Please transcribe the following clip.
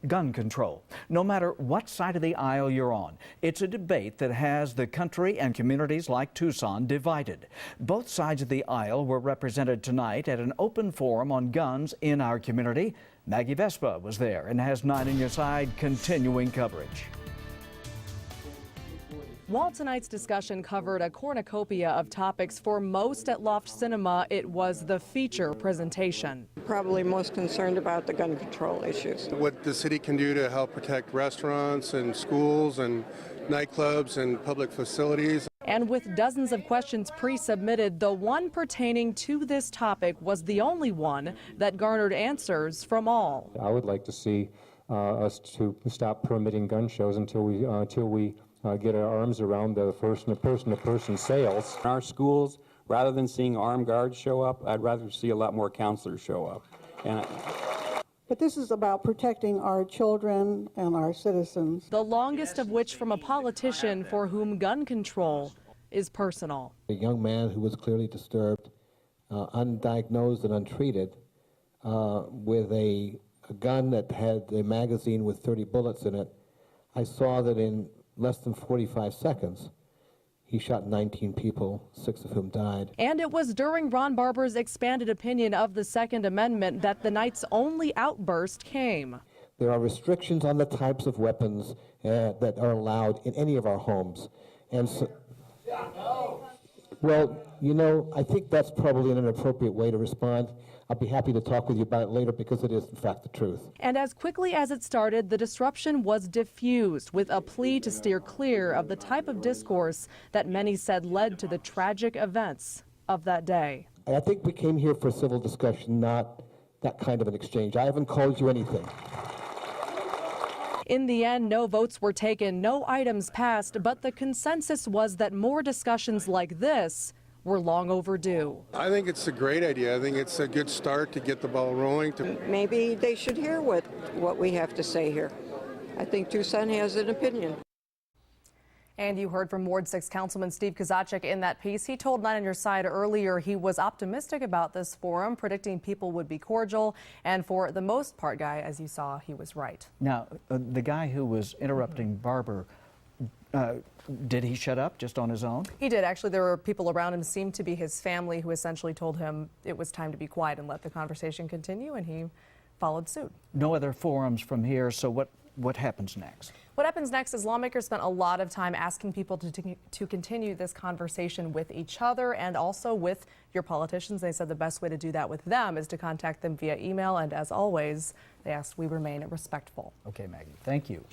gun control. No matter what side of the aisle you're on, it's a debate that has the country and communities like Tucson divided. Both sides of the aisle were represented tonight at an open forum on guns in our community. Maggie Vespa was there and has 9 on Your Side continuing coverage. While tonight's discussion covered a cornucopia of topics, for most at Loft Cinema, it was the feature presentation. Probably most concerned about the gun control issues. What the city can do to help protect restaurants and schools and nightclubs and public facilities. And with dozens of questions pre-submitted, the one pertaining to this topic was the only one that garnered answers from all. I would like to see us to stop permitting gun shows until we get our arms around the person-to-person sales. In our schools, rather than seeing armed guards show up, I'd rather see a lot more counselors show up. But this is about protecting our children and our citizens. The longest of which from a politician for whom gun control is personal. A young man who was clearly disturbed, undiagnosed and untreated, with a gun that had a magazine with 30 bullets in it. I saw that in less than 45 seconds, he shot 19 people, 6 of whom died. And it was during Ron Barber's expanded opinion of the Second Amendment that the night's only outburst came. There are restrictions on the types of weapons that are allowed in any of our homes. And so, well, you know, I think that's probably an inappropriate way to respond. I'll be happy to talk with you about it later because it is, in fact, the truth. And as quickly as it started, the disruption was diffused with a plea to steer clear of the type of discourse that many said led to the tragic events of that day. I think we came here for civil discussion, not that kind of an exchange. I haven't called you anything. In the end, no votes were taken, no items passed, but the consensus was that more discussions like this were long overdue. I think it's a great idea. I think it's a good start to get the ball rolling. Maybe they should hear what we have to say here. I think Tucson has an opinion. And you heard from Ward 6 Councilman Steve Kozachik in that piece. He told 9 on Your Side earlier he was optimistic about this forum, predicting people would be cordial. And for the most part, Guy, as you saw, he was right. Now, the guy who was interrupting Barber, did he shut up just on his own? He did. Actually, there were people around him, seemed to be his family, who essentially told him it was time to be quiet and let the conversation continue, and he followed suit. No other forums from here, so what happens next? What happens next is lawmakers spent a lot of time asking people to continue this conversation with each other and also with your politicians. They said the best way to do that with them is to contact them via email, and as always, they asked we remain respectful. Okay, Maggie, thank you.